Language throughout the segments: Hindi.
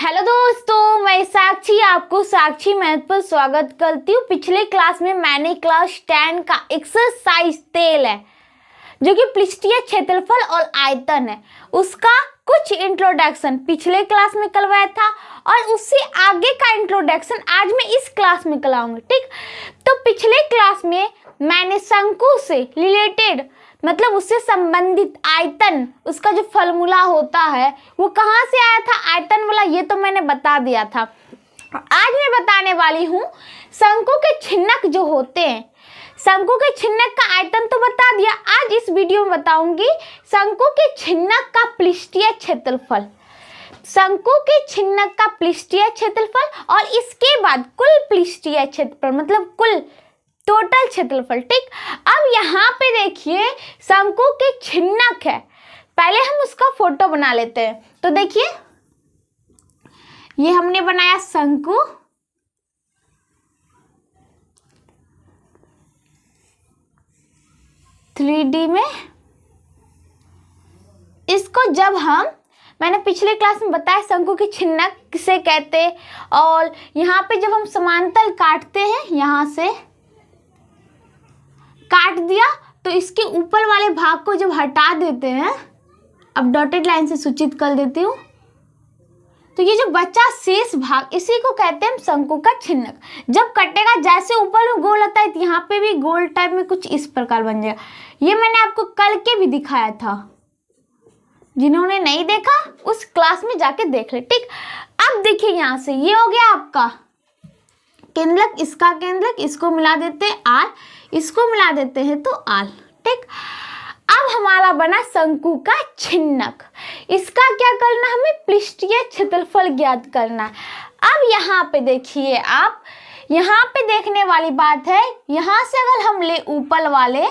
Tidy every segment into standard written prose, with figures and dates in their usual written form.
हेलो दोस्तों, मैं साक्षी आपको साक्षी मैथ पर स्वागत करती हूँ। पिछले क्लास में मैंने क्लास 10 का एक्सरसाइज तेल है जो कि पृष्ठीय क्षेत्रफल और आयतन है, उसका कुछ इंट्रोडक्शन पिछले क्लास में करवाया था और उससे आगे का इंट्रोडक्शन आज मैं इस क्लास में कराऊंगी। ठीक, तो पिछले क्लास में मैंने शंकु से रिलेटेड मतलब उससे संबंधित आयतन, उसका जो फॉर्मूला होता है वो कहाँ से आया था आयतन वाला, ये तो मैंने बता दिया था। आज मैं बताने वाली हूँ शंकु के छिन्नक जो होते हैं। शंकु के छिन्नक का आयतन तो बता दिया, आज इस वीडियो में बताऊंगी शंकु के छिन्नक का पृष्ठीय क्षेत्रफल। शंकु के छिन्नक का पृष्ठीय क्षेत्रफल और इसके बाद कुल पृष्ठीय क्षेत्रफल मतलब कुल टोटल क्षेत्रफल। ठीक, अब यहाँ पे देखिए शंकु के छिन्नक है, पहले हम उसका फोटो बना लेते हैं। तो देखिए ये हमने बनाया शंकु, थ्री डी में। इसको जब मैंने पिछले क्लास में बताया शंकु के छिन्नक किसे कहते हैं, और यहाँ पे जब हम समांतर काटते हैं, यहाँ से काट दिया तो इसके ऊपर वाले भाग को जब हटा देते हैं, अब डॉटेड लाइन से सूचित कर देती हूँ, तो ये जो बचा शेष भाग इसी को कहते हैं शंकु का छिन्नक। जब कटेगा जैसे ऊपर में गोल होता है, यहाँ पे भी गोल टाइप में कुछ इस प्रकार बन जाएगा। ये मैंने आपको कल के भी दिखाया था, जिन्होंने नहीं देखा उस क्लास में जाके देख ले। ठीक, अब देखिए यहाँ से ये हो गया आपका केंद्रक, इसका केंद्रक, इसको मिला देते हैं आर, इसको मिला देते हैं तो आल। ठीक, अब हमारा बना शंकु का छिन्नक। इसका क्या करना, हमें पृष्ठीय क्षेत्रफल ज्ञात करना है। अब यहाँ पे देखिए आप, यहाँ पे देखने वाली बात है, यहाँ से अगर हम ले ऊपर वाले,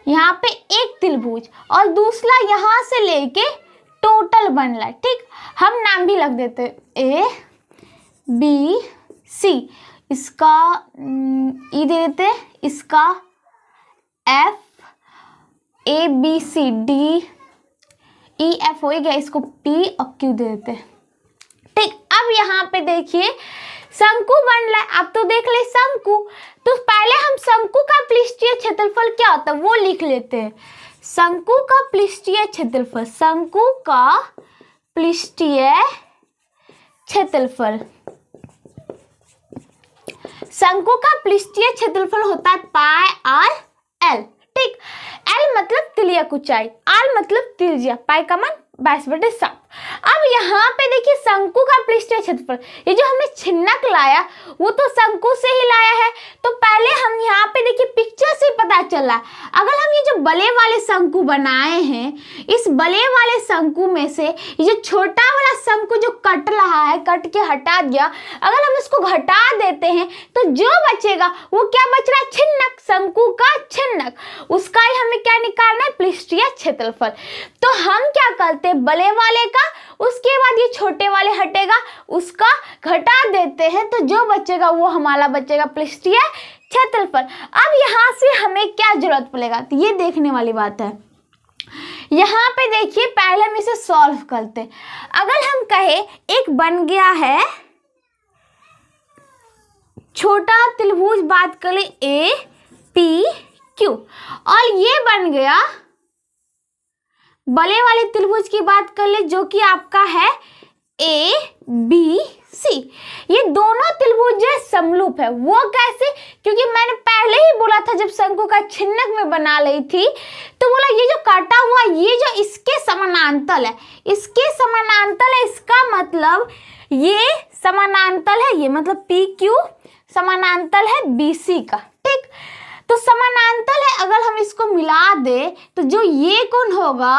यहाँ पे एक त्रिभुज और दूसरा यहाँ से लेके टोटल बन रहा है। ठीक, हम नाम भी लग देते ए बी सी, इसका ई दे देते, इसका F, A B C D E F हो गया, इसको पी और क्यू दे देते। ठीक, अब यहाँ पे देखिए शंकु बन रहा है। अब तो देख ले शंकु, तो पहले हम शंकु का पृष्ठीय क्षेत्रफल क्या होता है वो लिख लेते हैं। शंकु का पृष्ठीय क्षेत्रफल, शंकु का पृष्ठीय क्षेत्रफल, शंकु का पृष्ठीय क्षेत्रफल होता है पाई आर एल। ठीक, एल मतलब तिर्यक ऊंचाई, आर मतलब त्रिज्या, पाई का मान 22/7। अब यहाँ पे देखिए शंकु का पृष्ठीय क्षेत्रफल, ये जो हमने छिन्नक लाया वो तो शंकु से ही लाया है, तो पहले हम यहाँ पे देखिए पिक्चर से पता चल रहा है। अगर हम ये जो बले वाले शंकु बनाए हैं, इस बले वाले शंकु में से ये जो छोटा वाला शंकु जो कट रहा है, कट के हटा दिया, अगर हम इसको घटा देते हैं तो जो बचेगा वो क्या बच रहा है, छिन्नक, शंकु का छिन्नक। उसका ही हमें क्या निकालना है, पृष्ठीय क्षेत्रफल। तो हम क्या करते हैं, बले वाले का, उसके बाद ये छोटे वाले हटेगा, उसका घटा देते हैं, तो जो बचेगा वो हमारा बचेगा पृष्ठीय क्षेत्रफल। अब यहाँ से हमें क्या जरूरत पड़ेगा, तो ये देखने वाली बात है। यहाँ पे देखिए पहले हम इसे सॉल्व करते हैं। अगर हम कहे एक बन गया है छोटा त्रिभुज, बात करें ए पी क्यू, और ये बन गया बले वाले त्रिभुज की बात कर ले जो कि आपका है ए बी सी। ये दोनों त्रिभुज जो समरूप है, वो कैसे, क्योंकि मैंने पहले ही बोला था जब शंकु का छिन्नक में बना रही थी, तो बोला ये जो काटा हुआ, ये जो इसके समानांतर है, इसके समानांतर है, इसका मतलब ये समानांतर है, ये मतलब पी क्यू समानांतर है बी सी का। ठीक, तो समानांतर है, अगर हम इसको मिला दे तो जो ये कोण होगा,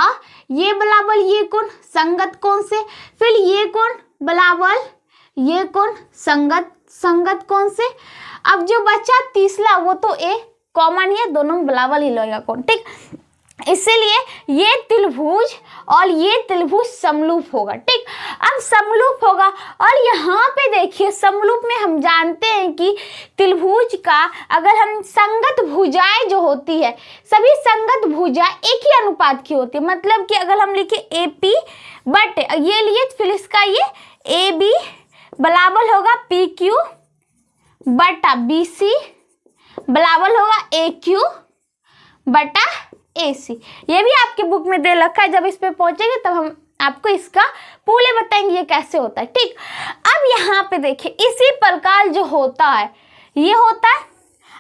ये बराबर ये कोण संगत कोण से, फिर ये कोण बराबर ये कोण संगत कोण से। अब जो बचा तीसरा वो तो ए कॉमन है, दोनों बराबर ही लगेगा कोण। ठीक, इसलिए ये त्रिभुज और ये त्रिभुज समरूप होगा। ठीक, अब समरूप होगा, और यहाँ पे देखिए समरूप में हम जानते हैं कि त्रिभुज का अगर हम संगत भुजाएं जो होती है, सभी संगत भुजा एक ही अनुपात की होती है। मतलब कि अगर हम लिखे ए पी बट ये लिए फिर इसका ये ए बी बराबर होगा पी क्यू बटा बी सी बराबर होगा ए क्यू बटा ए सी। ये भी आपके बुक में दे रखा है, जब इस पे पहुंचेंगे तब हम आपको इसका पूरे बताएंगे ये कैसे होता है। ठीक, अब यहाँ पे देखिए इसी प्रकार जो होता है ये होता है,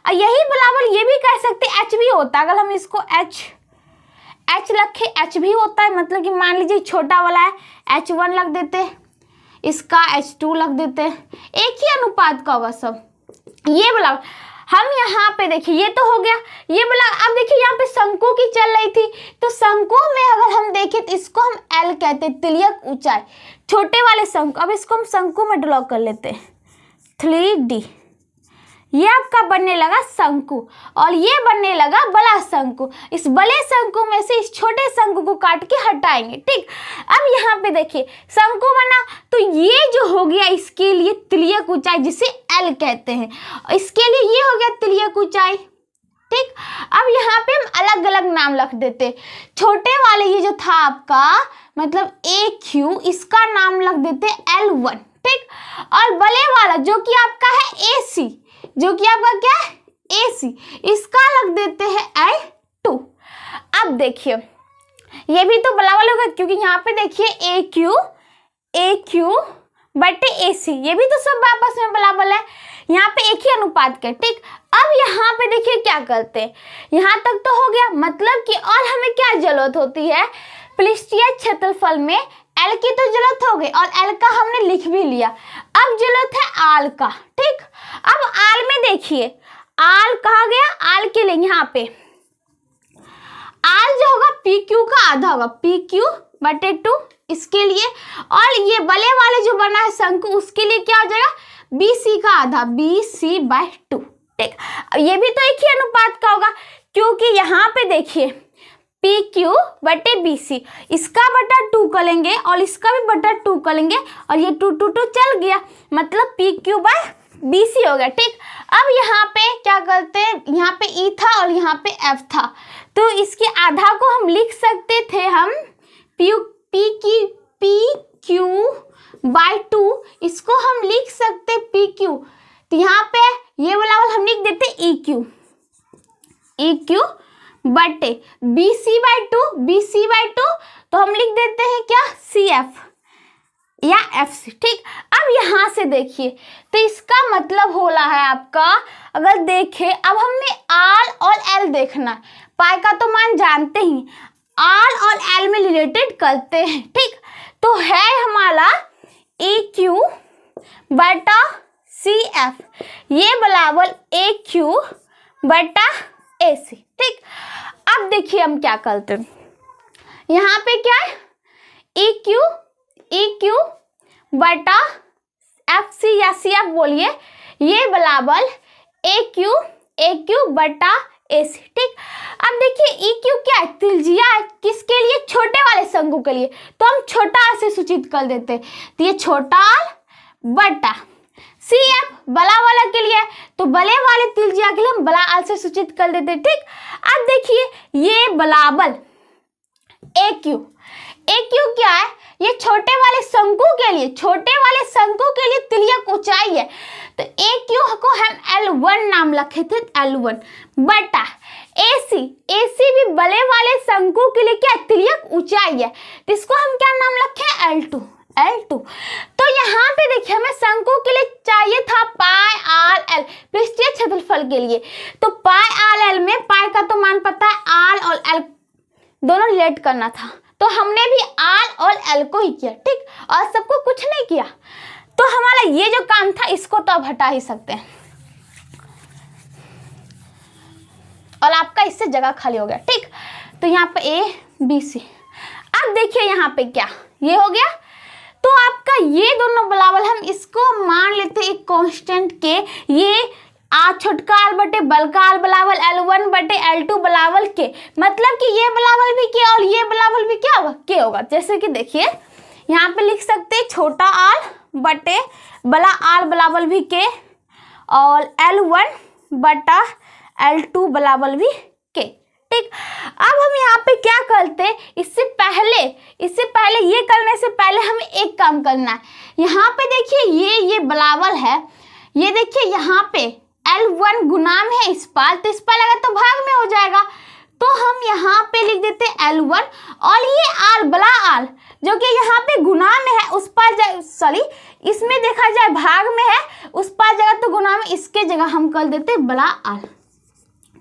और यही बराबर ये भी कह सकते हैं एच भी होता है। अगर हम इसको एच रखे एच भी होता है, मतलब कि मान लीजिए छोटा वाला है H1 रख देते हैं, इसका H2 रख देते हैं, एक ही अनुपात का होगा सब। ये बराबर हम यहाँ पे देखिए ये तो हो गया, ये बोला। अब देखिए यहाँ पे शंकु की चल रही थी, तो शंकु में अगर हम देखें तो इसको हम एल कहते हैं, तिर्यक ऊंचाई, छोटे वाले शंकु। अब इसको हम शंकु में ड्रॉ कर लेते हैं 3D। ये आपका बनने लगा शंकु और ये बनने लगा बड़ा शंकु। इस बड़े शंकु में से इस छोटे शंकु को काट के हटाएंगे। ठीक, अब यहाँ पे देखिए शंकु बना, तो ये जो हो गया इसके लिए तिर्यक ऊंचाई जिसे एल कहते हैं, इसके लिए ये हो गया तिर्यक ऊंचाई। ठीक, अब यहाँ पे हम अलग अलग नाम रख देते। छोटे वाले ये जो था आपका मतलब ए क्यू, इसका नाम रख देते L1। ठीक, और बड़े वाला जो कि आपका है ए सी, जो कि आपका क्या है AC, इसका रख देते हैं L2। अब देखिए ये भी तो बराबर होगा, क्योंकि यहाँ पे देखिए ए क्यू बटे AC, ये भी तो सब आपस में बराबर है, यहाँ पे एक ही अनुपात के। ठीक, अब यहाँ पे देखिए क्या करते हैं, यहाँ तक तो हो गया, मतलब कि और हमें क्या जरूरत होती है, पृष्ठीय क्षेत्रफल में L की तो जरूरत हो गई और L का हमने लिख भी लिया। अब जरूरत है आल का। ठीक, अब आल में देखिए आल कहा गया, आल के लिए यहाँ पे आल जो होगा पी क्यू का आधा होगा, पी क्यू बटे 2 इसके लिए, और ये बड़े वाले जो बना है शंकु उसके लिए क्या हो जाएगा बी सी का आधा, बी सी बाय 2। ठीक, ये भी तो एक ही अनुपात का होगा, क्योंकि यहाँ पे देखिए पी क्यू बटे बी सी, इसका बटा 2 करेंगे और इसका भी बटा 2 करेंगे, और ये 2 2 2 चल गया, मतलब P Q by B C हो गया। ठीक, अब यहाँ पे क्या करते हैं, यहाँ पे ई था और यहाँ पे एफ था, तो इसके आधा को हम लिख सकते थे हम पी क्यू बाय 2, इसको हम लिख सकते पी क्यू, तो यहाँ पे ये वाला हम लिख देते ई क्यू बटे बी सी बाय 2, तो हम लिख देते हैं क्या सी एफ या एफ सी। ठीक, अब यहाँ से देखिए तो इसका मतलब हो रहा है आपका, अगर देखें अब हमें आर और एल देखना, पाई का तो मान जानते ही, आर और एल में रिलेटेड करते हैं। ठीक, तो है हमारा ए क्यू बटा सी एफ, ये बराबर ए क्यू बटा ए सी। ठीक, अब देखिए हम क्या करते हैं, यहाँ पे क्या है ई क्यू बटा एफ सी या सी एफ बोलिए, ये बराबर ए क्यू बटा ए सी। ठीक, अब देखिए ई क्यू क्या है, त्रिज्या है, किसके लिए, छोटे वाले शंकु के लिए, तो हम छोटा आर से सूचित कर देते, तो ये छोटा आर बटा सी एफ बड़ा वाला के लिए, तो बड़े वाले त्रिज्या के लिए हम बड़ा आर से सूचित कर देते। ठीक, अब देखिए ये बराबर ए क्यू क्या है, ये छोटे वाले शंकु के लिए तिर्यक ऊंचाई है, तो ए क्यू को हम L1 नाम रखे थे, L1 बटा ए सी भी बड़े वाले शंकु के लिए क्या तिर्यक ऊंचाई है, तो इसको हम क्या नाम रखे L2। तो यहाँ पे देखिए हमें शंकु के लिए चाहिए था पाई आर एल, पृष्ठीय क्षेत्रफल के लिए, तो पाई आर एल में पाई का तो मान पता है, आर और एल दोनों रिलेट करना था, तो हमने भी आर और एल को ही किया। ठीक, और सबको कुछ नहीं किया, तो हमारा ये जो काम था इसको तो अब हटा ही सकते हैं, और आपका इससे जगह खाली हो गया। ठीक, तो यहाँ पे ए बी सी, अब देखिए यहाँ पे क्या ये हो गया, तो आपका ये दोनों बराबर, हम इसको मान लेते एक कांस्टेंट के, ये छोटका आर बटे बड़का आर बराबर L1 बटे L2 बराबर के, मतलब कि ये बराबर भी के और ये बराबर भी क्या होगा के होगा। जैसे कि देखिए यहाँ पे लिख सकते हैं छोटा आर बटे बड़ा आर बराबर भी के, और L1 बटा L2 बराबर भी के। ठीक, अब हम यहाँ पे क्या करते, इससे पहले ये करने से पहले हमें एक काम करना है। यहाँ पे देखिए ये बराबर है, ये देखिए यहाँ पे L1 गुणाम है इस पार, तो इस पार लगा तो भाग में हो जाएगा, तो हम यहाँ पे लिख देते L1 और ये R बड़ा R जो कि यहाँ पे गुणाम में है उस पार सॉरी इसमें देखा जाए भाग में है, उस पार जगह तो गुणाम में, इसके जगह हम कर देते बड़ा R।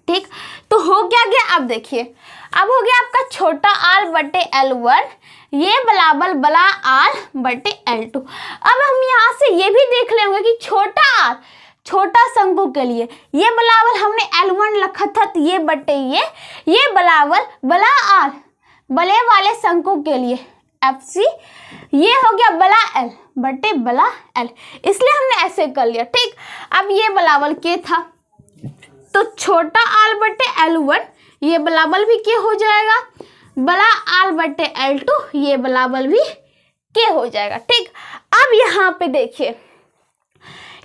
ठीक, तो हो गया। अब देखिए, अब हो गया आपका छोटा r बटे L1, ये बराबर बड़ा R बटे L2। अब हम यहाँ से ये भी देख लेंगे कि छोटा r छोटा शंकु के लिए ये बराबर हमने L1 रखा था, तो ये बटे ये बराबर बड़ा R बड़े वाले शंकु के लिए FC, ये हो गया बड़ा L बटे बड़ा L, इसलिए हमने ऐसे कर लिया। ठीक, अब ये बराबर के था, तो छोटा r बटे L1 ये बराबर भी के हो जाएगा, बड़ा r बटे L2 ये बराबर भी के हो जाएगा। ठीक, अब यहाँ पे देखिए,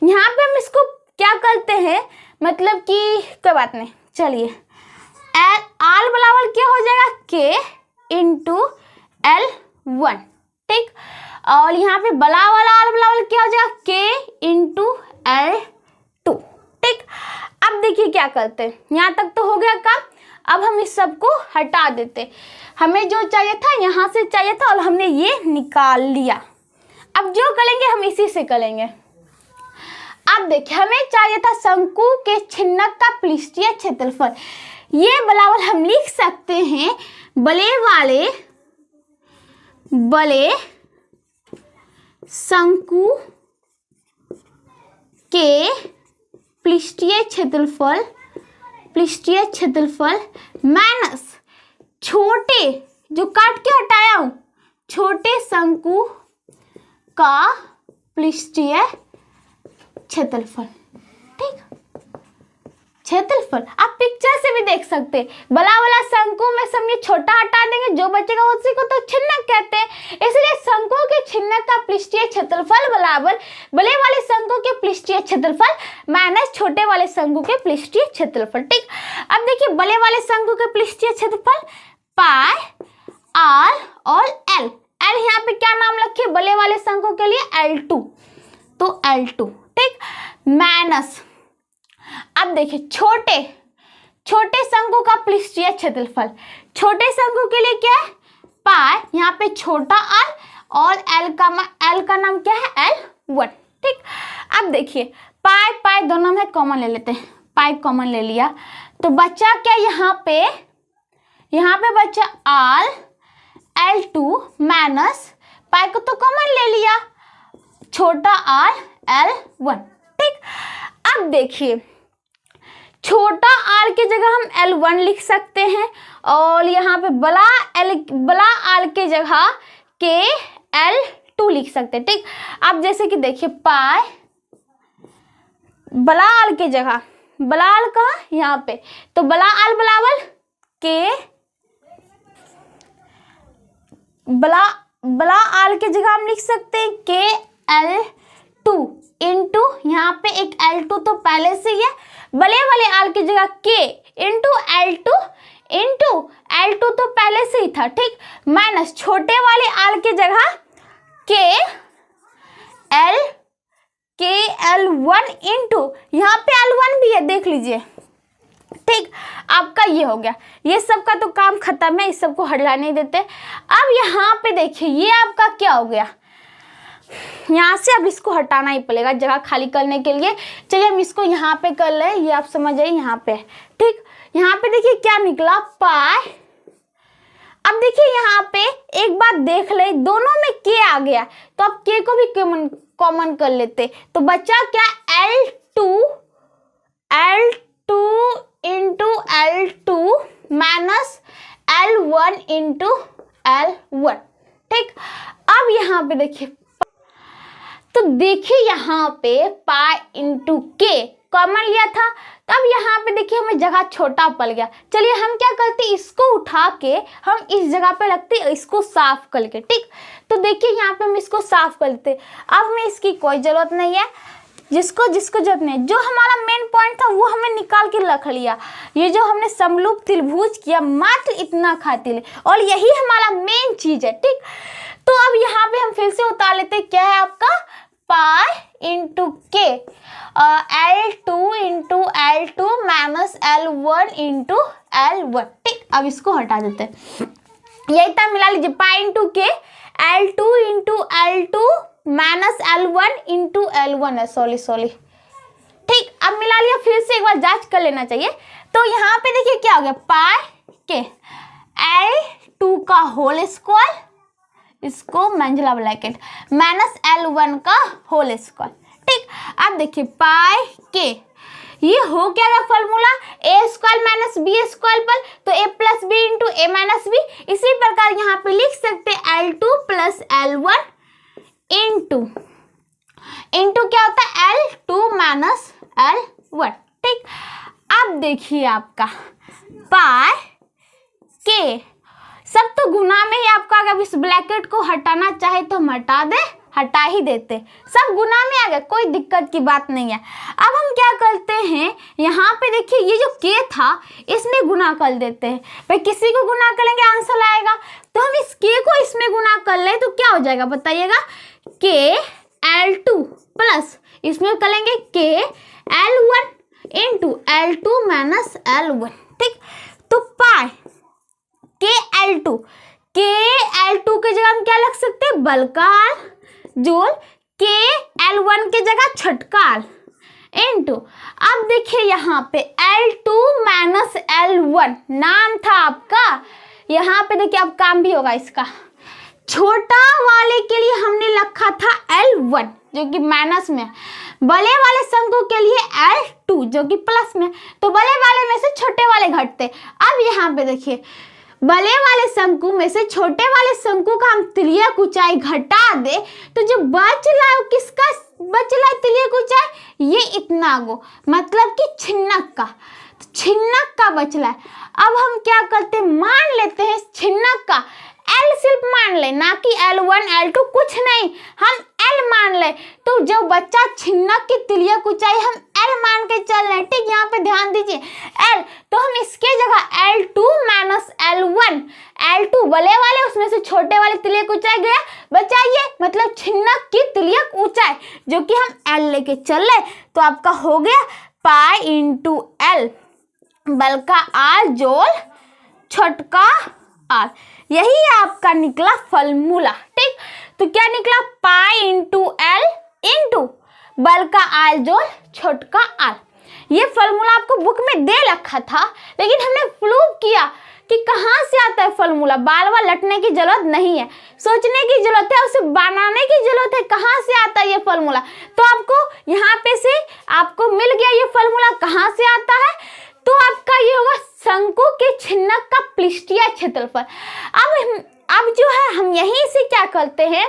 यहाँ पे हम इसको क्या करते हैं, मतलब कि कोई बात नहीं, चलिए r बराबर क्या हो जाएगा k इंटू L1। ठीक, और यहाँ पे बड़ा वाला r बराबर क्या हो जाएगा k इंटू L2। ठीक, अब देखिए क्या करते हैं, यहाँ तक तो हो गया काम। अब हम इस सब को हटा देते, हमें जो चाहिए था यहाँ से चाहिए था और हमने ये निकाल लिया। अब जो करेंगे हम इसी से करेंगे। अब देखिए, हमें चाहिए था शंकु के छिन्नक का पृष्ठीय क्षेत्रफल, ये बराबर हम लिख सकते हैं बड़े शंकु के पृष्ठीय क्षेत्रफल माइनस छोटे, जो काट के हटाया हूं, छोटे शंकु का पृष्ठीय क्षेत्रफल। ठीक, क्षेत्रफल आप पिक्चर से भी देख सकते हैं, बड़ा वाला शंकु में समझिए छोटा हटा देंगे, जो बचेगा उसी को तो छिन्नक कहते हैं, इसलिए शंकु के छिन्नक का पृष्ठीय क्षेत्रफल बराबर बड़े वाले शंकु के पृष्ठीय क्षेत्रफल माइनस छोटे वाले शंकु के पृष्ठीय क्षेत्रफल। ठीक, अब देखिए बड़े वाले शंकु के पृष्ठीय क्षेत्रफल पाई r और L यहाँ पे क्या नाम रखे बड़े वाले शंकु के लिए L2, तो L2। ठीक, माइनस, अब देखिए छोटे शंकु का पृष्ठीय क्षेत्रफल, छोटे शंकु के लिए क्या है पाई, यहाँ पे छोटा r और L का नाम क्या है L1। ठीक, अब देखिए पाई दोनों में कॉमन ले लेते हैं, पाई कॉमन ले लिया तो बचा क्या, यहाँ पे बचा r L2 माइनस पाई को तो कॉमन ले लिया, छोटा r L1। ठीक, अब देखिए छोटा r की जगह हम L1 लिख सकते हैं और यहाँ पे बड़ा r की जगह के L2 लिख सकते हैं। ठीक, अब जैसे कि देखिए पाई बड़ा r की जगह, बड़ा r कहाँ यहाँ पे, तो बड़ा r बराबर के बड़ा r की जगह हम लिख सकते हैं के L2 इंटू यहाँ पे एक L2 तो पहले से ही है, बड़े वाले r की जगह k इंटू L2 तो पहले से ही था। ठीक, माइनस छोटे वाले r की जगह के L1 इंटू यहाँ पे L1 भी है, देख लीजिए। ठीक, आपका ये हो गया, ये सब का तो काम खत्म है, इस सब को हटा नहीं देते। अब यहाँ पे देखिए ये आपका क्या हो गया, यहाँ से अब इसको हटाना ही पड़ेगा जगह खाली करने के लिए। चलिए हम इसको यहाँ पे कर ले, ये आप समझ जाइए यहाँ पे। ठीक, यहाँ पे देखिए क्या निकला पाई। अब देखिए यहाँ पे एक बात देख ले, दोनों में के आ गया तो अब के को भी कॉमन कर लेते, तो बचा क्या L2 minus L1 into L1। ठीक, अब यहाँ पे देखिए, तो देखिए यहाँ पे पाई इंटू के कॉमन लिया था, तब यहाँ पे देखिए हमें जगह छोटा पड़ गया। चलिए हम क्या करते, इसको उठा के हम इस जगह पे रखते, इसको साफ करके। ठीक, तो देखिए यहाँ पे हम इसको साफ कर लेते, अब हमें इसकी कोई जरूरत नहीं है। जिसको जिसको जरूरत नहीं, जो हमारा मेन पॉइंट था वो हमें निकाल के रख लिया। ये जो हमने समरूप त्रिभुज किया मात्र इतना खातिर, और यही हमारा मेन चीज है। ठीक, तो अब यहाँ पे हम फिर से उतार लेते हैं, क्या है आपका पाई इंटू के, L2 into L2 minus L1 into L1। ठीक, अब इसको हटा देते हैं, यही तब मिला लीजिए, पाई इंटू के L2 into L2 minus L1 into L1 है, सॉरी। ठीक, अब मिला लिया, फिर से एक बार जांच कर लेना चाहिए। तो यहाँ पे देखिए क्या हो गया, पाई के L2 का होल स्क्वायर, इसको मंझला ब्रैकेट, माइनस L1 का होल स्क्वायर। ठीक, अब देखिए पाई के, ये हो क्या गया फॉर्मूला, ए स्क्वायर माइनस बी स्क्वायर पर, तो ए प्लस बी इंटू ए माइनस बी। इसी प्रकार यहाँ पे लिख सकते हैं L2 प्लस L1 इंटू क्या होता है L2 माइनस L1। ठीक, अब देखिए आपका पाई के, सब तो गुना में ही आपका, अगर इस ब्रैकेट को हटाना चाहे तो हम हटा ही देते, सब गुना में आ गया, कोई दिक्कत की बात नहीं है। अब हम क्या करते हैं, यहाँ पे देखिए ये जो के था इसमें गुना कर देते हैं, भाई किसी को गुना करेंगे आंसर आएगा, तो हम इस के को इसमें गुना कर ले तो क्या हो जाएगा बताइएगा, के L2 प्लस इसमें करेंगे के L1 into L2 minus L1। ठीक, तो पाई के L2 के जगह हम क्या लिख सकते हैं, बलकार जोड़ के L1 के जगह छटकार इंटू, अब देखिए यहाँ पे L2 माइनस L1 नाम था आपका, यहाँ पे देखिए अब काम भी होगा इसका, छोटा वाले के लिए हमने रखा था L1 जो कि माइनस में, बड़े वाले शंकु के लिए L2 जो कि प्लस में, तो बड़े वाले में से छोटे वाले घटते। अब यहाँ पे देखिए बड़े वाले शंकु में से छोटे वाले शंकु का हम तिर्यक ऊंचाई घटा दे, तो जो बच रहा है किसका बच रहा है तिर्यक ऊंचाई, ये इतना गो, मतलब कि छिन्नक का, तो छिन्नक का बच रहा है। अब हम क्या करते हैं, मान लेते हैं छिन्नक का L सिर्फ मान ले, ना कि L1 L2 कुछ नहीं, हम L मान ले, तो जो बच्चा छिन्नक की तिर्यक ऊंचाई हम L मान के चल रहे हैं। ठीक, यहाँ पे ध्यान दीजिए L, तो हम इसके जगह L2 माइनस L1, L2 बड़े वाले उसमें से छोटे वाले तिर्यक ऊंचाई गया, बचाइए मतलब छिन्नक की तिर्यक ऊंचाई जो कि हम L लेके चल रहे, तो आपका हो गया पाई इंटू L बल्का R जोड़ छोटका R, यही आपका निकला फॉर्मूला। ठीक, तो क्या निकला, पाई इंटू L इंटू बल्का R जोड़ छोटका R। ये फॉर्मूला आपको बुक में दे रखा था, लेकिन हमने प्रूव किया कि कहाँ से आता है फॉर्मूला, बार बार लटने की जरूरत नहीं है, सोचने की जरूरत है, उसे बनाने की जरूरत है, कहाँ से आता है ये फॉर्मूला। तो आपको यहाँ पे से आपको मिल गया ये फॉर्मूला कहाँ से आता है, तो आपका ये होगा शंकु के छिन्नक का पृष्ठीय क्षेत्रफल। अब जो है हम यहीं से क्या करते हैं,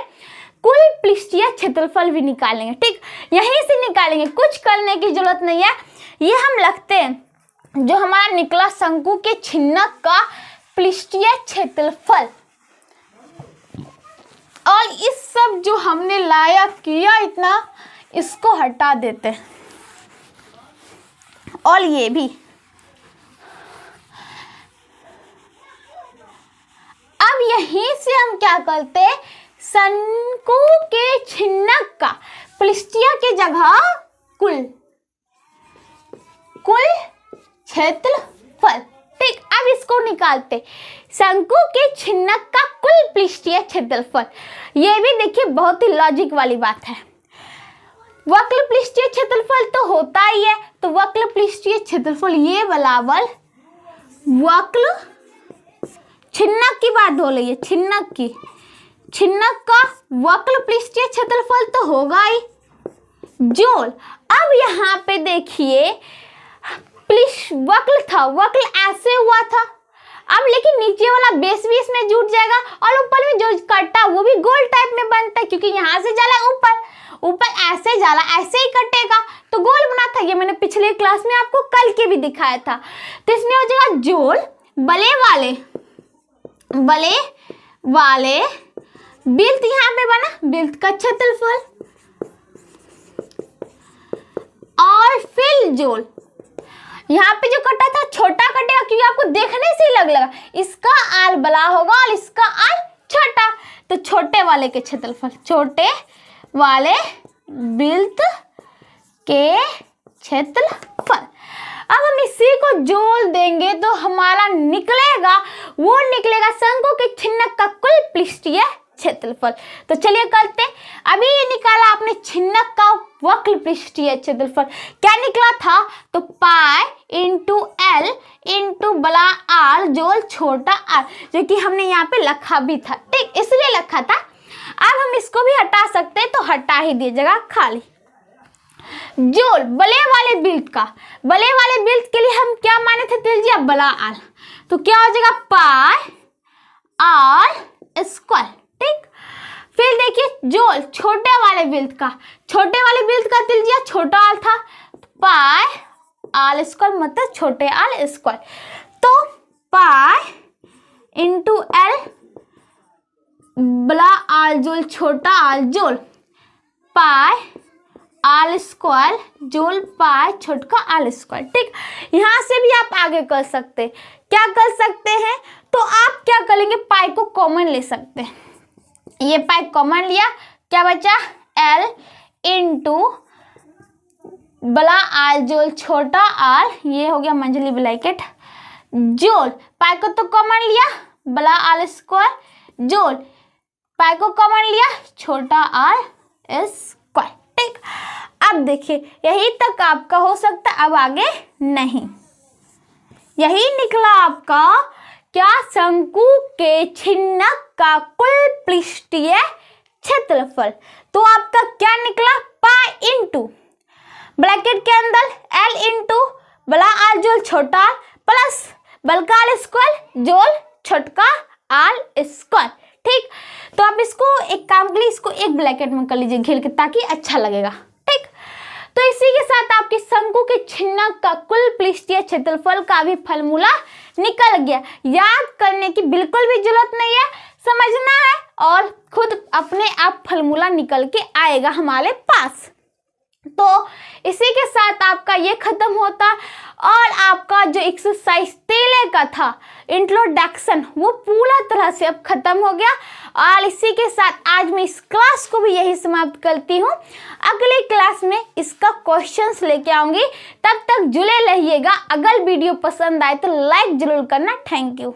कुल पृष्ठीय क्षेत्रफल भी निकालेंगे। ठीक, यहीं से निकालेंगे, कुछ करने की जरूरत नहीं है, ये हम लगते हैं जो हमारा निकला शंकु के छिन्नक का पृष्ठीय क्षेत्रफल। और इस सब जो हमने लाया किया इतना, इसको हटा देते हैं, और ये भी। अब यहीं से हम क्या करते हैं, शंकु के छिन्नक का पृष्ठीय के जगह कुल क्षेत्रफल। ठीक, अब इसको निकालते, शंकु के छिन्नक का कुल पृष्ठीय क्षेत्रफल। ये भी देखिए बहुत ही लॉजिक वाली बात है, वक्र पृष्ठीय क्षेत्रफल तो होता ही है, तो वक्र पृष्ठीय क्षेत्रफल ये बराबर वक्र छिन्नक की बात हो रही है, छिन्नक का वक्र पृष्ठीय क्षेत्रफल तो होगा ही जोड़। अब यहाँ पे देखिए वक्र था, वक्र ऐसे हुआ था, अब लेकिन नीचे वाला बेस भी इसमें जुड़ जाएगा, और ऊपर में जो कटा वो भी गोल टाइप में बनता है, क्योंकि यहाँ से जाला ऊपर ऐसे जाला, ऐसे ही कटेगा तो गोल बना था। ये मैंने पिछले क्लास में आपको कल के भी दिखाया था। तो इसमें हो जाएगा जोड़ बले वाले वृत्त, यहाँ पे बना वृत्त का क्षेत्रफल, और फिर जोल। यहाँ पे जो कटा था छोटा कटेगा क्योंकि आपको देखने से ही लगा इसका आल बड़ा होगा और इसका आल छोटा। तो छोटे वाले के क्षेत्रफल, छोटे वाले वृत्त के क्षेत्रफल। अब हम इसी को जोड़ देंगे तो हमारा निकलेगा शंकु के छिन्नक का कुल पृष्ठीय क्षेत्रफल। तो चलिए करते। अभी ये निकाला आपने छिन्नक का वक्र पृष्ठीय क्षेत्रफल, क्या निकला था? तो पाई इंटू एल इंटू बड़ा आर जोल छोटा आर, जो कि हमने यहाँ पे लिखा भी था, ठीक, इसलिए लिखा था। अब हम इसको भी हटा सकते हैं तो हटा ही दिए, जगह खाली। जोल बले वाले वृत्त का, बले वाले वृत्त के लिए हम क्या माने थे तेजिया? बड़ा आर। तो क्या हो जाएगा? पाई आर स्क्वायर, ठीक। फिर देखिए जोल छोटे वाले वृत्त का, छोटे वाले वृत्त का तिलजिया छोटा आल था, पाई आल स्क्वायर मतलब छोटे आल स्क्वायर। तो पाई इंटू एल बड़ा आल जोल छोटा आल जोल पाई आल स्क्वायर जोल पाई छोटका आल स्क्वायर, ठीक। यहाँ से भी आप आगे कर सकते, क्या कर सकते हैं? तो आप क्या करेंगे? पाई को कॉमन ले सकते हैं। ये पाई कॉमन लिया, क्या बचा? एल इंटू बड़ा आल जोल छोटा आल, ये हो गया मंझली ब्रैकेट, जोल पाई को तो कॉमन लिया बड़ा आल स्क्वायर, जोल पाई को कॉमन लिया छोटा आल स्क्वायर, ठीक। अब देखिए यही तक आपका हो सकता है, अब आगे नहीं। यही निकला आपका क्या? शंकु के छिन्नक का कुल पृष्ठीय क्षेत्रफल। तो आपका क्या निकला? पाई इंटू ब्रैकेट के अंदर एल इंटू बड़ा आल जोल छोटा आल प्लस बल्का आल स्क्वायर जोल छोटका आल स्क्वायर, ठीक। तो आप इसको एक काम के लिए इसको एक ब्रैकेट में कर लीजिए घेर के, ताकि अच्छा लगेगा, ठीक। तो इसी के साथ आपके शंकु के छिन्नक का कुल पृष्ठीय क्षेत्रफल का भी फॉर्मूला निकल गया। याद करने की बिल्कुल भी जरूरत नहीं है, समझना है और खुद अपने आप फॉर्मूला निकल के आएगा हमारे पास। तो इसी के साथ आपका ये खत्म होता और आपका जो एक्सरसाइज 13 का था इंट्रोडक्शन, वो पूरा तरह से अब खत्म हो गया। और इसी के साथ आज मैं इस क्लास को भी यही समाप्त करती हूँ। अगले क्लास में इसका क्वेश्चंस लेके आऊंगी, तब तक जुड़े रहिएगा। अगर वीडियो पसंद आए तो लाइक जरूर करना। Thank you.